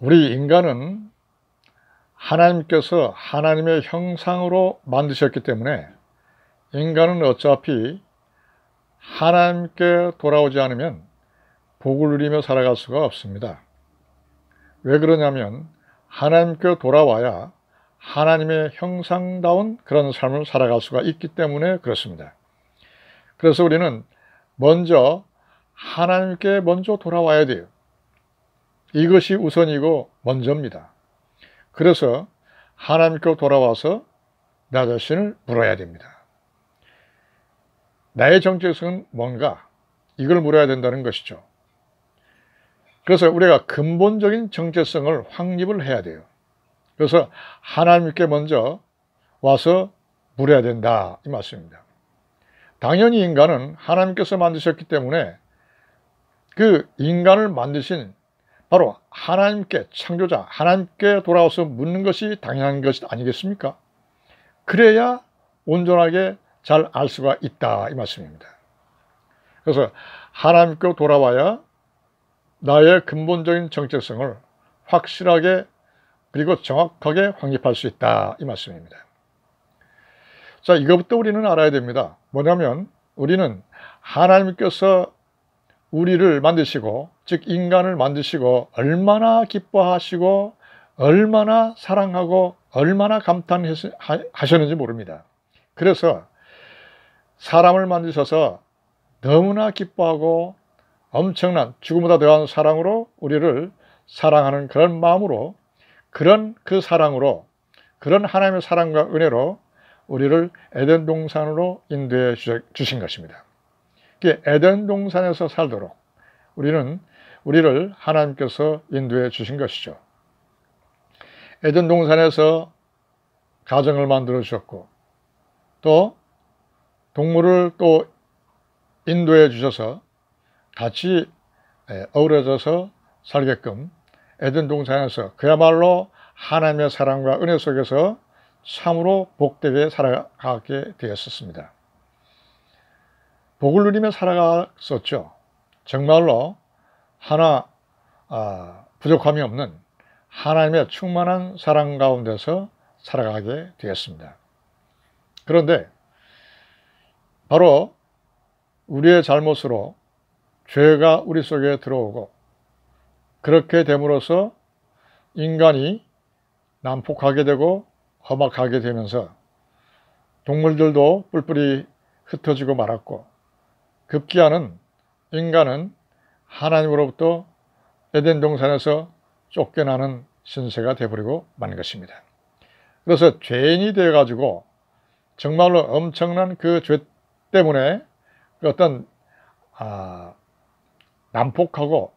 우리 인간은 하나님께서 하나님의 형상으로 만드셨기 때문에 인간은 어차피 하나님께 돌아오지 않으면 복을 누리며 살아갈 수가 없습니다. 왜 그러냐면 하나님께 돌아와야 하나님의 형상다운 그런 삶을 살아갈 수가 있기 때문에 그렇습니다. 그래서 우리는 먼저 하나님께 먼저 돌아와야 돼요. 이것이 우선이고 먼저입니다. 그래서 하나님께 돌아와서 나 자신을 물어야 됩니다. 나의 정체성은 뭔가? 이걸 물어야 된다는 것이죠. 그래서 우리가 근본적인 정체성을 확립을 해야 돼요. 그래서 하나님께 먼저 와서 물어야 된다 이 말씀입니다. 당연히 인간은 하나님께서 만드셨기 때문에 그 인간을 만드신 바로 하나님께, 창조자 하나님께 돌아와서 묻는 것이 당연한 것이 아니겠습니까? 그래야 온전하게 잘 알 수가 있다 이 말씀입니다. 그래서 하나님께 돌아와야 나의 근본적인 정체성을 확실하게 그리고 정확하게 확립할 수 있다 이 말씀입니다. 자, 이것부터 우리는 알아야 됩니다. 뭐냐면 우리는 하나님께서 우리를 만드시고, 즉 인간을 만드시고 얼마나 기뻐하시고 얼마나 사랑하고 얼마나 감탄하셨는지 모릅니다. 그래서 사람을 만드셔서 너무나 기뻐하고 엄청난 죽음보다 더한 사랑으로 우리를 사랑하는 그런 마음으로, 그런 그 사랑으로, 그런 하나님의 사랑과 은혜로 우리를 에덴 동산으로 인도해 주신 것입니다. 에덴 동산에서 살도록 우리를 하나님께서 인도해 주신 것이죠. 에덴 동산에서 가정을 만들어 주셨고 또 동물을 또 인도해 주셔서 같이 어우러져서 살게끔 에덴 동산에서 그야말로 하나님의 사랑과 은혜 속에서 참으로 복되게 살아가게 되었었습니다. 복을 누리며 살아갔었죠. 정말로 하나 부족함이 없는 하나님의 충만한 사랑 가운데서 살아가게 되었습니다. 그런데 바로 우리의 잘못으로 죄가 우리 속에 들어오고 그렇게 됨으로써 인간이 난폭하게 되고 험악하게 되면서 동물들도 뿔뿔이 흩어지고 말았고 급기야는 인간은 하나님으로부터 에덴 동산에서 쫓겨나는 신세가 되어버리고 만 것입니다. 그래서 죄인이 되어가지고 정말로 엄청난 그 죄 때문에 어떤 난폭하고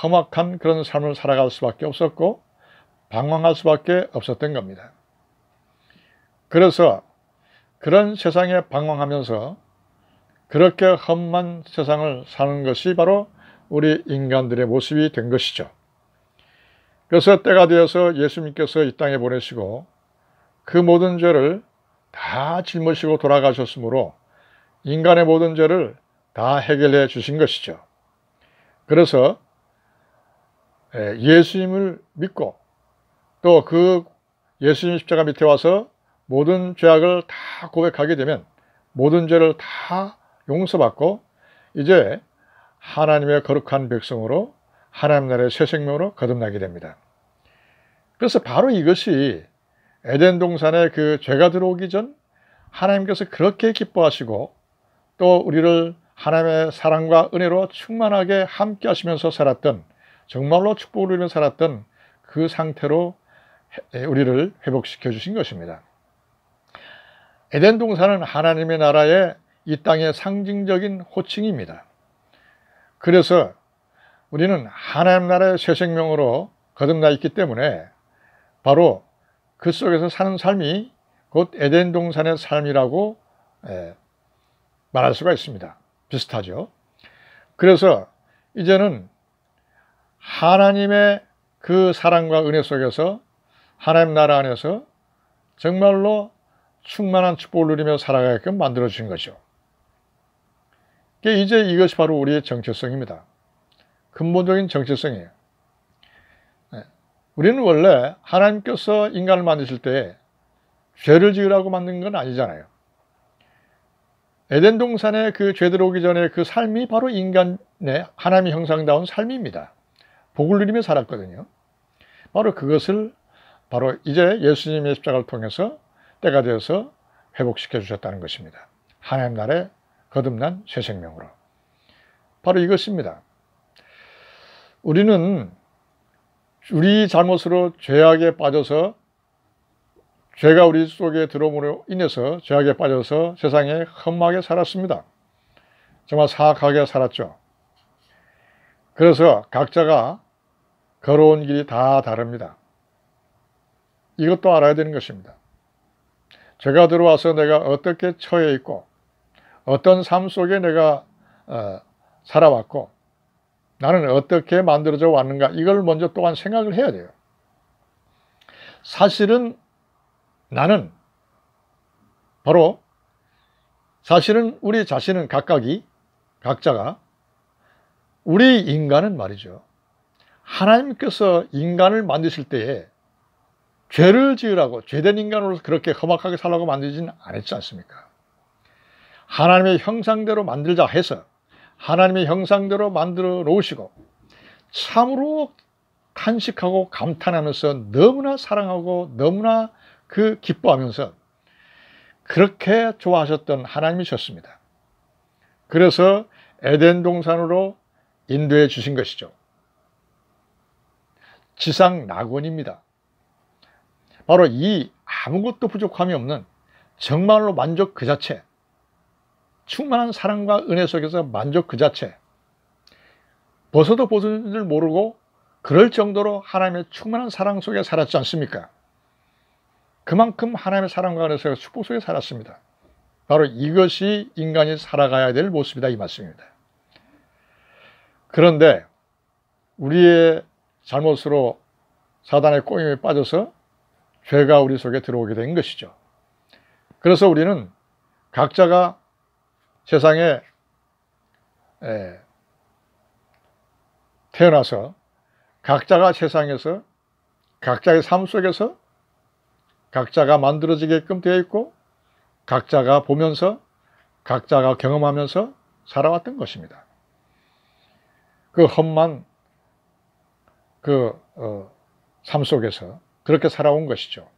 험악한 그런 삶을 살아갈 수밖에 없었고 방황할 수밖에 없었던 겁니다. 그래서 그런 세상에 방황하면서 그렇게 험한 세상을 사는 것이 바로 우리 인간들의 모습이 된 것이죠. 그래서 때가 되어서 예수님께서 이 땅에 보내시고 그 모든 죄를 다 짊으시고 돌아가셨으므로 인간의 모든 죄를 다 해결해 주신 것이죠. 그래서 예수님을 믿고 또 그 예수님 십자가 밑에 와서 모든 죄악을 다 고백하게 되면 모든 죄를 다 용서받고 이제 하나님의 거룩한 백성으로 하나님 나라의 새 생명으로 거듭나게 됩니다. 그래서 바로 이것이 에덴 동산에 그 죄가 들어오기 전 하나님께서 그렇게 기뻐하시고 또 우리를 하나님의 사랑과 은혜로 충만하게 함께 하시면서 살았던, 정말로 축복을 누리며 살았던 그 상태로 우리를 회복시켜 주신 것입니다. 에덴 동산은 하나님의 나라의 이 땅의 상징적인 호칭입니다. 그래서 우리는 하나님 나라의 새 생명으로 거듭나 있기 때문에 바로 그 속에서 사는 삶이 곧 에덴 동산의 삶이라고 말할 수가 있습니다. 비슷하죠. 그래서 이제는 하나님의 그 사랑과 은혜 속에서 하나님 나라 안에서 정말로 충만한 축복을 누리며 살아가게끔 만들어 주신 거죠. 이제 이것이 바로 우리의 정체성입니다. 근본적인 정체성이에요. 우리는 원래 하나님께서 인간을 만드실 때 죄를 지으라고 만든 건 아니잖아요. 에덴 동산에 그 죄 들어오기 전에 그 삶이 바로 인간의 하나님의 형상다운 삶입니다. 복을 누리며 살았거든요. 바로 그것을 바로 이제 예수님의 십자가를 통해서 때가 되어서 회복시켜 주셨다는 것입니다. 하나님 나라에 거듭난 새 생명으로. 바로 이것입니다. 우리는 우리 잘못으로 죄악에 빠져서 죄가 우리 속에 들어옴으로 인해서 죄악에 빠져서 세상에 험하게 살았습니다. 정말 사악하게 살았죠. 그래서 각자가 걸어온 길이 다 다릅니다. 이것도 알아야 되는 것입니다. 죄가 들어와서 내가 어떻게 처해 있고 어떤 삶 속에 내가 살아왔고 나는 어떻게 만들어져 왔는가, 이걸 먼저 또한 생각을 해야 돼요. 사실은 나는 사실은 우리 자신은 각자가 우리 인간은 말이죠, 하나님께서 인간을 만드실 때에 죄를 지으라고, 죄된 인간으로서 그렇게 험악하게 살라고 만들지는 않았지 않습니까? 하나님의 형상대로 만들자 해서 하나님의 형상대로 만들어 놓으시고 참으로 탄식하고 감탄하면서 너무나 사랑하고 너무나 기뻐하면서 그렇게 좋아하셨던 하나님이셨습니다. 그래서 에덴 동산으로 인도해 주신 것이죠. 지상 낙원입니다. 바로 이 아무것도 부족함이 없는 정말로 만족 그 자체, 충만한 사랑과 은혜 속에서 만족 그 자체, 벗어도 벗은 줄 모르고 그럴 정도로 하나님의 충만한 사랑 속에 살았지 않습니까? 그만큼 하나님의 사랑과 은혜에서 축복 속에 살았습니다. 바로 이것이 인간이 살아가야 될 모습이다, 이 말씀입니다. 그런데 우리의 잘못으로 사단의 꼬임에 빠져서 죄가 우리 속에 들어오게 된 것이죠. 그래서 우리는 각자가 세상에 태어나서 각자가 세상에서 각자의 삶 속에서 각자가 만들어지게끔 되어 있고 각자가 보면서 각자가 경험하면서 살아왔던 것입니다. 그 험한 삶 속에서 그렇게 살아온 것이죠.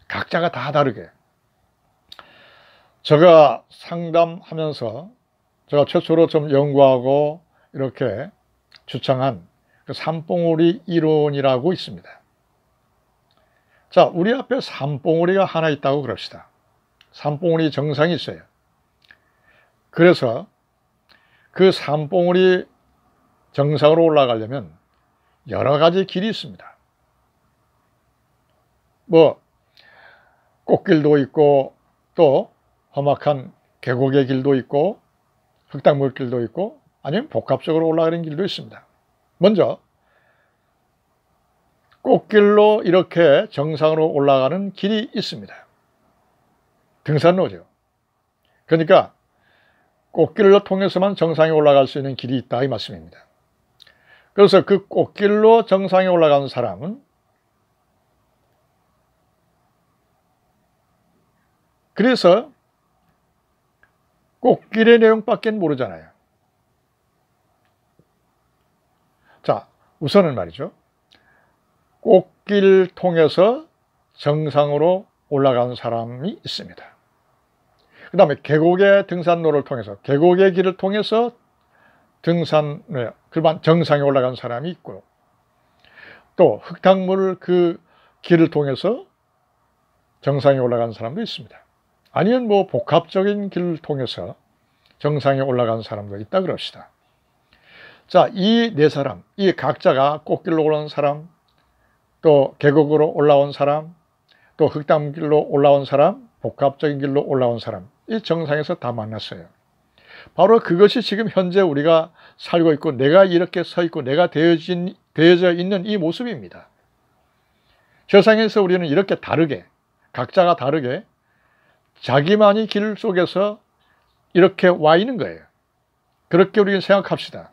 각자가 다 다르게. 제가 상담하면서 제가 최초로 좀 연구하고 이렇게 주창한 그 산봉우리 이론이라고 있습니다. 자, 우리 앞에 산봉우리가 하나 있다고 그럽시다. 산봉우리 정상이 있어요. 그래서 그 산봉우리 정상으로 올라가려면 여러 가지 길이 있습니다. 꽃길도 있고 또 험악한 계곡의 길도 있고 흙탕물길도 있고 아니면 복합적으로 올라가는 길도 있습니다. 먼저 꽃길로 이렇게 정상으로 올라가는 길이 있습니다. 등산로죠. 그러니까 꽃길로 통해서만 정상에 올라갈 수 있는 길이 있다, 이 말씀입니다. 그래서 그 꽃길로 정상에 올라가는 사람은 그래서 꽃길의 내용밖에 모르잖아요. 자, 우선은 말이죠, 꽃길 통해서 정상으로 올라가는 사람이 있습니다. 그 다음에 계곡의 등산로를 통해서, 계곡의 길을 통해서 정상에 올라간 사람이 있고, 또 흙탕물 그 길을 통해서 정상에 올라간 사람도 있습니다. 아니면 복합적인 길을 통해서 정상에 올라간 사람도 있다 그럽시다. 자, 이 네 사람, 이 각자가 꽃길로 올라온 사람, 또 계곡으로 올라온 사람, 또 흙탕길로 올라온 사람, 복합적인 길로 올라온 사람, 이 정상에서 다 만났어요. 바로 그것이 지금 현재 우리가 살고 있고 내가 이렇게 서 있고 내가 되어져 있는 이 모습입니다. 세상에서 우리는 이렇게 다르게, 각자가 다르게 자기만이 길 속에서 이렇게 와 있는 거예요. 그렇게 우리는 생각합시다.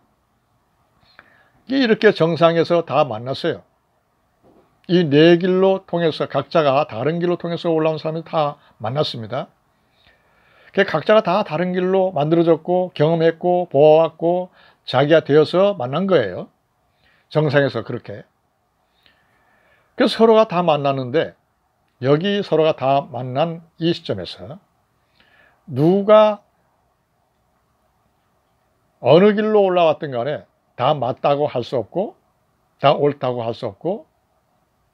이렇게 정상에서 다 만났어요. 이 네 길로 통해서 각자가 다른 길로 통해서 올라온 사람이 다 만났습니다. 각자가 다 다른 길로 만들어졌고 경험했고 보아왔고 자기가 되어서 만난 거예요. 정상에서 그렇게. 그래서 서로가 다 만났는데 여기 서로가 다 만난 이 시점에서 누가 어느 길로 올라왔든 간에 다 맞다고 할 수 없고 다 옳다고 할 수 없고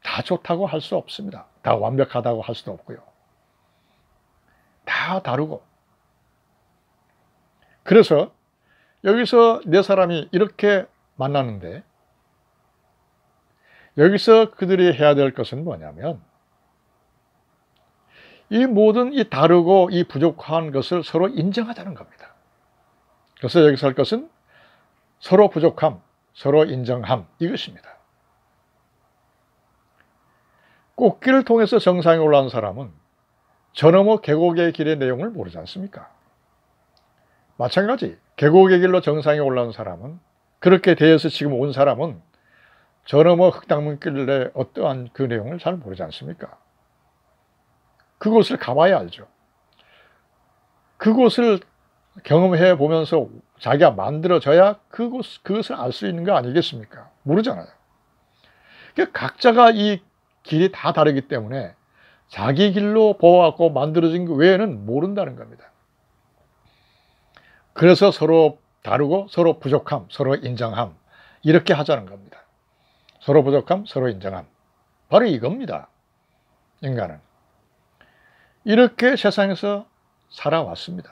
다 좋다고 할 수 없습니다. 다 완벽하다고 할 수도 없고요. 다 다르고. 그래서 여기서 네 사람이 이렇게 만나는데 여기서 그들이 해야 될 것은 뭐냐면 이 모든 이 다르고 이 부족한 것을 서로 인정하자는 겁니다. 그래서 여기서 할 것은 서로 부족함, 서로 인정함 이것입니다. 꽃길을 통해서 정상에 올라온 사람은 저 너머 계곡의 길의 내용을 모르지 않습니까? 마찬가지 계곡의 길로 정상에 올라온 사람은 그렇게 되어서 지금 온 사람은 저 너머 흙당문길의 어떠한 그 내용을 잘 모르지 않습니까? 그곳을 가봐야 알죠. 그곳을 경험해 보면서 자기가 만들어져야 그것을 알 수 있는 거 아니겠습니까? 모르잖아요. 그러니까 각자가 이 길이 다 다르기 때문에 자기 길로 보아갖고 만들어진 것 외에는 모른다는 겁니다. 그래서 서로 다르고 서로 부족함, 서로 인정함 이렇게 하자는 겁니다. 서로 부족함, 서로 인정함. 바로 이겁니다. 인간은. 이렇게 세상에서 살아왔습니다.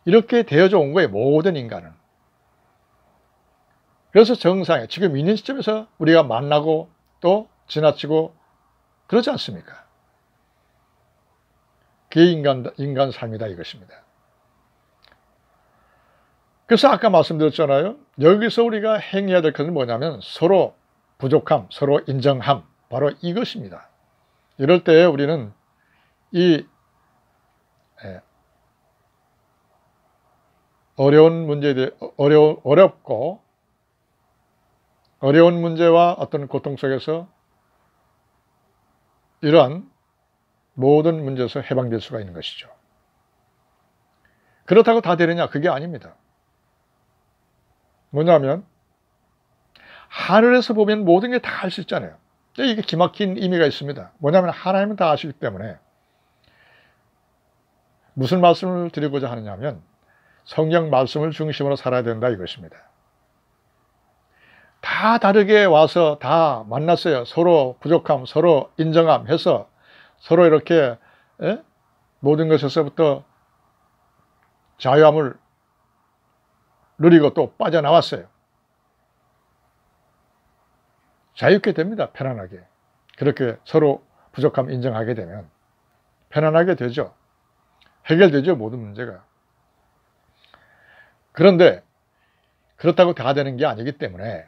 이렇게 되어져 온 거예요. 모든 인간은. 그래서 정상에 지금 있는 시점에서 우리가 만나고 또 지나치고 그러지 않습니까? 그게 인간 삶이다 이것입니다. 그래서 아까 말씀드렸잖아요. 여기서 우리가 행해야 될 것은 뭐냐면 서로 부족함, 서로 인정함 바로 이것입니다. 이럴 때 우리는 이 어려운 문제에 대해 어려운 문제와 어떤 고통 속에서 이러한 모든 문제에서 해방될 수가 있는 것이죠. 그렇다고 다 되느냐? 그게 아닙니다. 뭐냐면 하늘에서 보면 모든 게 다 할 수 있잖아요. 이게 기막힌 의미가 있습니다. 뭐냐면 하나님은 다 아시기 때문에 무슨 말씀을 드리고자 하느냐면 성경 말씀을 중심으로 살아야 된다 이것입니다. 다 다르게 와서 다 만났어요. 서로 부족함, 서로 인정함 해서 서로 이렇게 모든 것에서부터 자유함을 누리고 또 빠져나왔어요. 자유롭게 됩니다. 편안하게. 그렇게 서로 부족함 인정하게 되면 편안하게 되죠. 해결되죠. 모든 문제가. 그런데 그렇다고 다 되는 게 아니기 때문에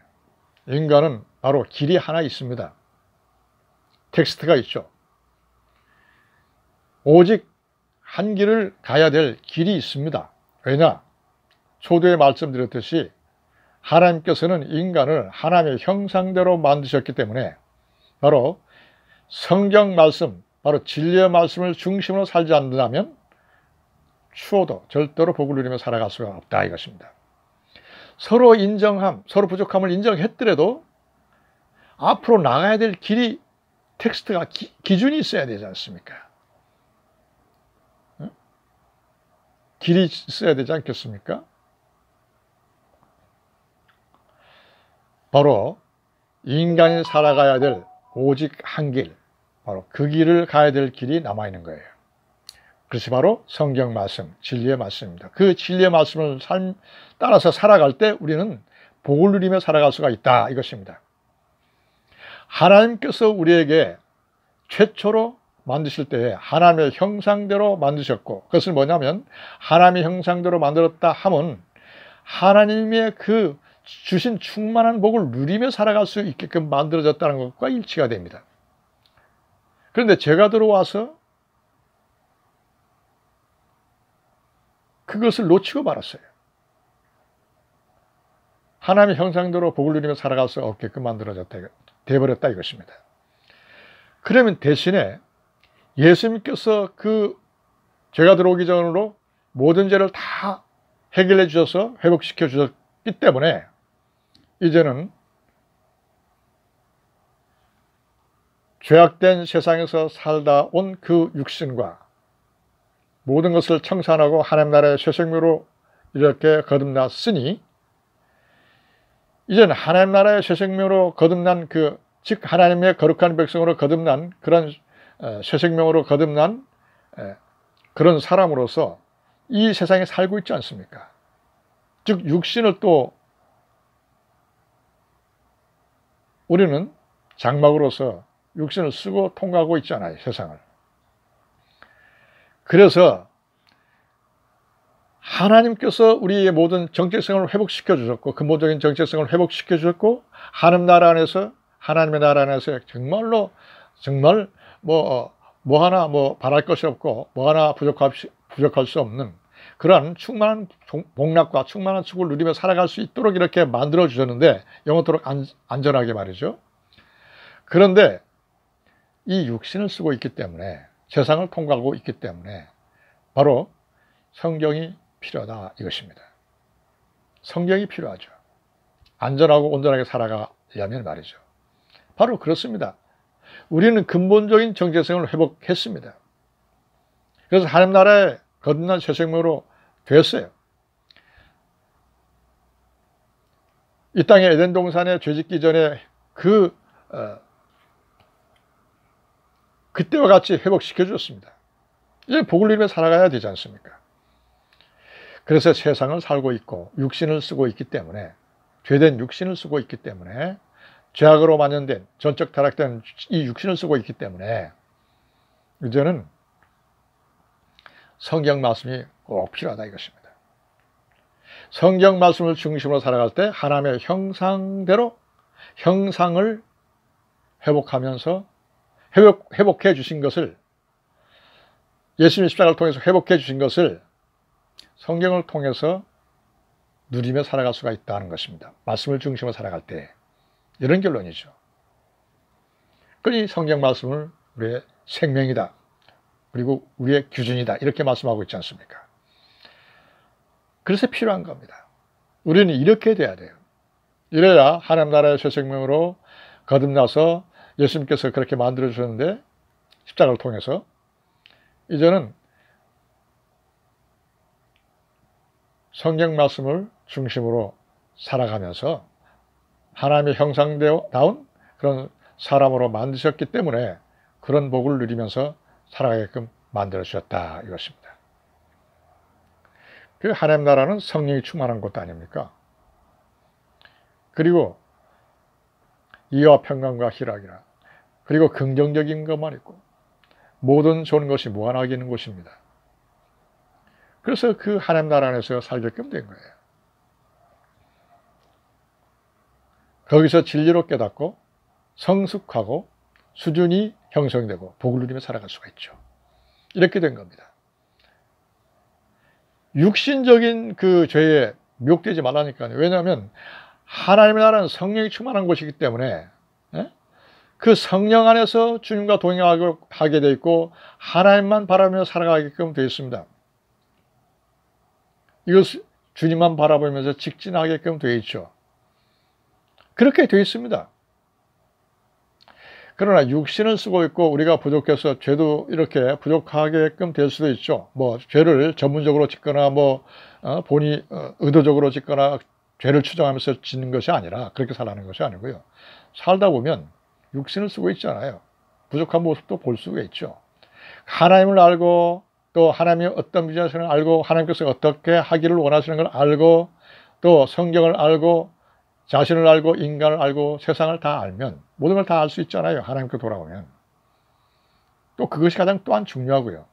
인간은 바로 길이 하나 있습니다. 텍스트가 있죠. 오직 한 길을 가야 될 길이 있습니다. 왜냐? 초두에 말씀드렸듯이 하나님께서는 인간을 하나님의 형상대로 만드셨기 때문에 바로 성경 말씀, 바로 진리의 말씀을 중심으로 살지 않는다면 추워도 절대로 복을 누리며 살아갈 수가 없다 이것입니다. 서로 인정함, 서로 부족함을 인정했더라도 앞으로 나가야 될 길이 텍스트가 기준이 있어야 되지 않습니까? 길이 있어야 되지 않겠습니까? 바로 인간이 살아가야 될 오직 한 길, 바로 그 길을 가야 될 길이 남아있는 거예요. 그것이 바로 성경 말씀, 진리의 말씀입니다. 그 진리의 말씀을 따라서 살아갈 때 우리는 복을 누리며 살아갈 수가 있다 이것입니다. 하나님께서 우리에게 최초로 만드실 때에 하나님의 형상대로 만드셨고 그것은 뭐냐면 하나님의 형상대로 만들었다 함은 하나님의 그 주신 충만한 복을 누리며 살아갈 수 있게끔 만들어졌다는 것과 일치가 됩니다. 그런데 제가 들어와서 그것을 놓치고 말았어요. 하나님의 형상대로 복을 누리며 살아갈 수 없게끔 만들어졌다, 되어버렸다 이것입니다. 그러면 대신에 예수님께서 그 죄가 들어오기 전으로 모든 죄를 다 해결해 주셔서 회복시켜 주셨기 때문에 이제는 죄악된 세상에서 살다 온 그 육신과 모든 것을 청산하고 하나님 나라의 새 생명으로 이렇게 거듭났으니 이제는 하나님 나라의 새 생명으로 거듭난 즉 하나님의 거룩한 백성으로 거듭난 그런 새 생명으로 거듭난 그런 사람으로서 이 세상에 살고 있지 않습니까? 즉 육신을 또 우리는 장막으로서 육신을 쓰고 통과하고 있잖아요, 세상을. 그래서 하나님께서 우리의 모든 정체성을 회복시켜 주셨고 근본적인 정체성을 회복시켜 주셨고 하나님의 나라 안에서 정말 뭐 하나 바랄 것이 없고 뭐 하나 부족할 수 없는 그러한 충만한 복락과 충만한 축복을 누리며 살아갈 수 있도록 이렇게 만들어 주셨는데 영원토록 안전하게 말이죠. 그런데 이 육신을 쓰고 있기 때문에 세상을 통과하고 있기 때문에 바로 성경이 필요하다 이것입니다. 성경이 필요하죠. 안전하고 온전하게 살아가려면 말이죠. 바로 그렇습니다. 우리는 근본적인 정체성을 회복했습니다. 그래서 하나님 나라의 거듭난 새 생명으로 됐어요. 이 땅에 에덴 동산에 죄짓기 전에 그때와 같이 회복시켜 주었습니다. 이제 복을 누리며 살아가야 되지 않습니까? 그래서 세상을 살고 있고 육신을 쓰고 있기 때문에 죄된 육신을 쓰고 있기 때문에 죄악으로 만연된 전적 타락된 이 육신을 쓰고 있기 때문에 이제는 성경 말씀이 꼭 필요하다 이것입니다. 성경 말씀을 중심으로 살아갈 때 하나님의 형상대로 형상을 회복하면서 회복해 주신 것을 예수님 십자가를 통해서 회복해 주신 것을 성경을 통해서 누리며 살아갈 수가 있다는 것입니다. 말씀을 중심으로 살아갈 때 이런 결론이죠. 그러니 성경 말씀을 우리의 생명이다. 그리고 우리의 기준이다. 이렇게 말씀하고 있지 않습니까? 그래서 필요한 겁니다. 우리는 이렇게 돼야 돼요. 이래야 하나님 나라의 새 생명으로 거듭나서 예수님께서 그렇게 만들어 주셨는데 십자가를 통해서 이제는 성경 말씀을 중심으로 살아가면서 하나님의 형상다운 그런 사람으로 만드셨기 때문에 그런 복을 누리면서 살아가게끔 만들어 주셨다 이것입니다. 그 하나님 나라는 성령이 충만한 곳 아닙니까? 그리고 이와 평강과 희락이라 그리고 긍정적인 것만 있고 모든 좋은 것이 무한하게 있는 곳입니다. 그래서 그 하나님 나라 안에서 살게끔 된 거예요. 거기서 진리로 깨닫고 성숙하고 수준이 형성되고 복을 누리며 살아갈 수가 있죠. 이렇게 된 겁니다. 육신적인 그 죄에 미혹되지 말라니까요. 왜냐하면 하나님의 나라는 성령이 충만한 곳이기 때문에 그 성령 안에서 주님과 동행하게 되어 있고 하나님만 바라보며 살아가게끔 되어 있습니다. 이것 주님만 바라보면서 직진하게끔 되어 있죠. 그렇게 되어 있습니다. 그러나 육신을 쓰고 있고 우리가 부족해서 죄도 이렇게 부족하게끔 될 수도 있죠. 뭐 죄를 전문적으로 짓거나 본이 의도적으로 짓거나 죄를 추정하면서 짓는 것이 아니라 그렇게 살라는 것이 아니고요. 살다 보면 육신을 쓰고 있잖아요. 부족한 모습도 볼 수가 있죠. 하나님을 알고 또 하나님의 어떤 비전을 알고 하나님께서 어떻게 하기를 원하시는 걸 알고 또 성경을 알고 자신을 알고 인간을 알고 세상을 다 알면 모든 걸 다 알 수 있잖아요. 하나님께 돌아오면. 또 그것이 가장 또한 중요하고요.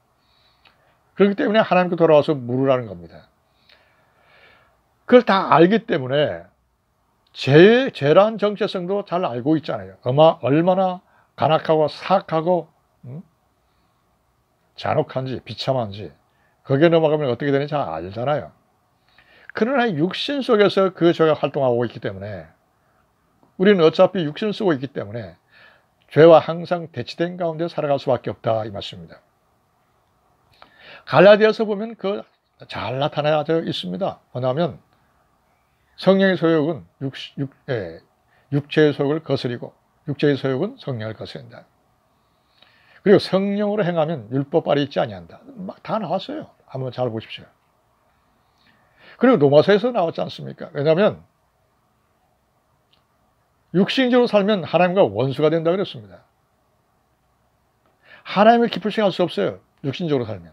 그렇기 때문에 하나님께 돌아와서 물으라는 겁니다. 그걸 다 알기 때문에 죄란 정체성도 잘 알고 있잖아요. 얼마나 간악하고 사악하고 잔혹한지 비참한지 거기에 넘어가면 어떻게 되는지 잘 알잖아요. 그러나 육신 속에서 그 죄가 활동하고 있기 때문에 우리는 어차피 육신을 쓰고 있기 때문에 죄와 항상 대치된 가운데 살아갈 수밖에 없다 이 말씀입니다. 갈라디아서 보면 그 잘 나타나져 있습니다. 뭐냐면 성령의 소욕은 육체의 소욕을 거스리고 육체의 소욕은 성령을 거스른다. 그리고 성령으로 행하면 율법 아래 있지 아니한다. 막 다 나왔어요. 한번 잘 보십시오. 그리고 로마서에서 나왔지 않습니까? 왜냐하면 육신적으로 살면 하나님과 원수가 된다 그랬습니다. 하나님을 기쁘시게 할 수 없어요. 육신적으로 살면.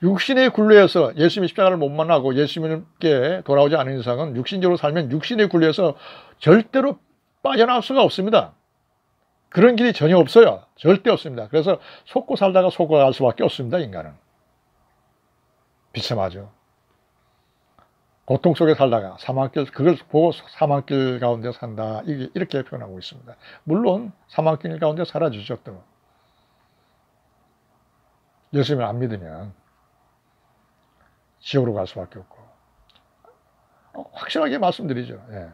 육신의 굴레에서 예수님의 십자가를 못 만나고 예수님께 돌아오지 않은 이상은 육신적으로 살면 육신의 굴레에서 절대로 빠져나올 수가 없습니다. 그런 길이 전혀 없어요. 절대 없습니다. 그래서 속고 살다가 속고 갈 수밖에 없습니다. 인간은. 비참하죠. 고통 속에 살다가 사망길, 그걸 보고 사망길 가운데 산다. 이렇게 표현하고 있습니다. 물론 사망길 가운데 살아주죠. 또. 예수님을 안 믿으면 지옥으로 갈 수밖에 없고. 확실하게 말씀드리죠. 예.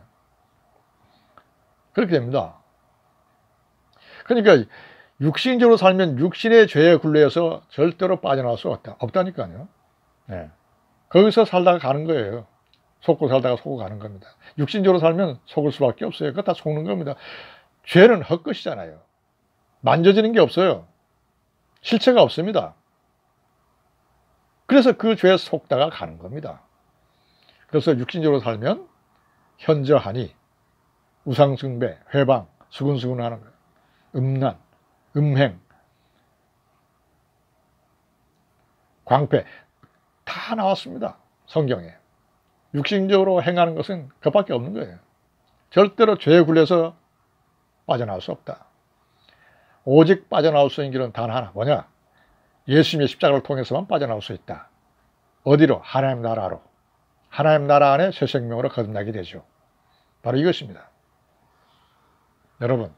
그렇게 됩니다. 그러니까 육신적으로 살면 육신의 죄의 굴레에서 절대로 빠져나올 수 없다니까요. 예. 거기서 살다가 가는 거예요. 속고 살다가 속고 가는 겁니다. 육신적으로 살면 속을 수밖에 없어요. 그거 다 속는 겁니다. 죄는 헛것이잖아요. 만져지는 게 없어요. 실체가 없습니다. 그래서 그 죄에 속다가 가는 겁니다. 그래서 육신적으로 살면 현저하니 우상숭배, 회방, 수근수근하는 거예요. 음란, 음행, 광패 다 나왔습니다. 성경에. 육신적으로 행하는 것은 그것밖에 없는 거예요. 절대로 죄에 굴려서 빠져나올 수 없다. 오직 빠져나올 수 있는 길은 단 하나. 뭐냐? 예수님의 십자가를 통해서만 빠져나올 수 있다. 어디로? 하나님 나라로. 하나님 나라 안에 새 생명으로 거듭나게 되죠. 바로 이것입니다. 여러분,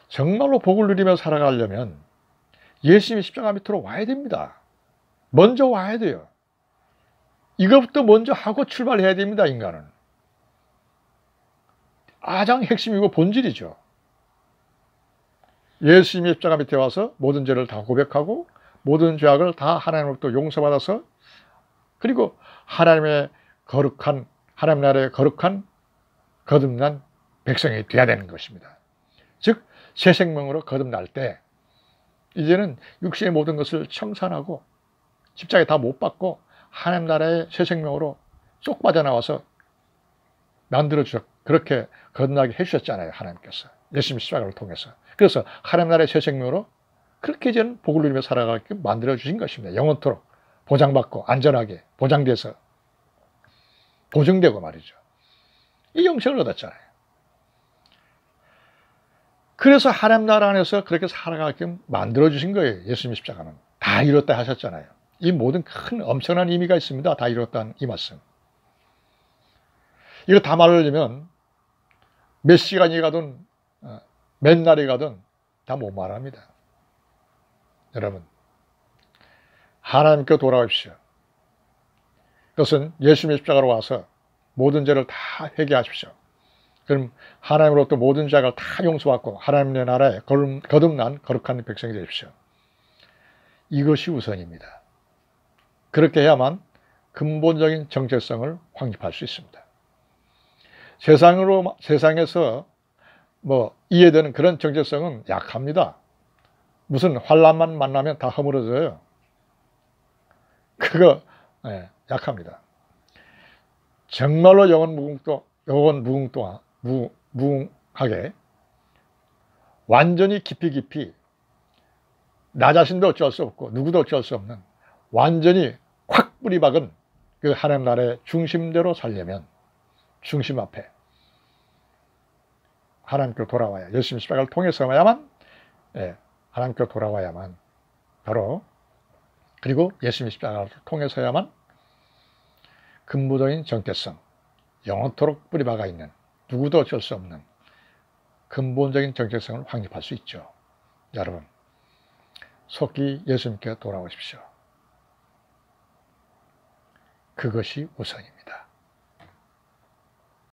정말로 복을 누리며 살아가려면 예수님의 십자가 밑으로 와야 됩니다. 먼저 와야 돼요. 이것부터 먼저 하고 출발해야 됩니다. 인간은. 가장 핵심이고 본질이죠. 예수님의 십자가 밑에 와서 모든 죄를 다 고백하고 모든 죄악을 다 하나님으로부터 용서받아서 그리고 하나님의 거룩한 하나님 나라의 거룩한 거듭난 백성이 되어야 되는 것입니다. 즉 새 생명으로 거듭날 때 이제는 육신의 모든 것을 청산하고 십자가에 다 못 박고 하나님 나라의 새 생명으로 쏙 빠져나와서 만들어주셨 그렇게 거듭나게 해주셨잖아요. 하나님께서 예수님 십자가를 통해서. 그래서 하나님 나라의 새 생명으로 그렇게 이제는 복을 누리며 살아가게 만들어주신 것입니다. 영원토록 보장받고 안전하게 보장돼서 보증되고 말이죠. 이 영생을 얻었잖아요. 그래서 하나님 나라 안에서 그렇게 살아가게 만들어주신 거예요. 예수님 십자가는. 다 이뤘다 하셨잖아요. 이 모든 큰 엄청난 의미가 있습니다. 다 이뤘다는 이 말씀. 이거 다 말하려면 몇 시간이 가든 몇 날이 가든 다 못 말합니다. 여러분, 하나님께 돌아오십시오. 그것은 예수님의 십자가로 와서 모든 죄를 다 회개하십시오. 그럼 하나님으로부터 모든 죄악을 다 용서받고 하나님의 나라에 거듭난 거룩한 백성이 되십시오. 이것이 우선입니다. 그렇게 해야만 근본적인 정체성을 확립할 수 있습니다. 세상에서 이해되는 그런 정체성은 약합니다. 무슨 환난만 만나면 다 허물어져요. 그거 약합니다. 정말로 무궁하게 완전히 깊이 나 자신도 어쩔 수 없고 누구도 어쩔 수 없는 완전히 콱 뿌리박은 그 하나님 나라의 중심대로 살려면 중심 앞에 하나님께로 돌아와야 예수님 십자가를 통해서야만 하나님께로 돌아와야만 바로 그리고 예수님 십자가를 통해서야만 근본적인 정체성 영원토록 뿌리박아 있는 누구도 어쩔 수 없는 근본적인 정체성을 확립할 수 있죠. 여러분 속히 예수님께 돌아오십시오. 그것이 우선입니다.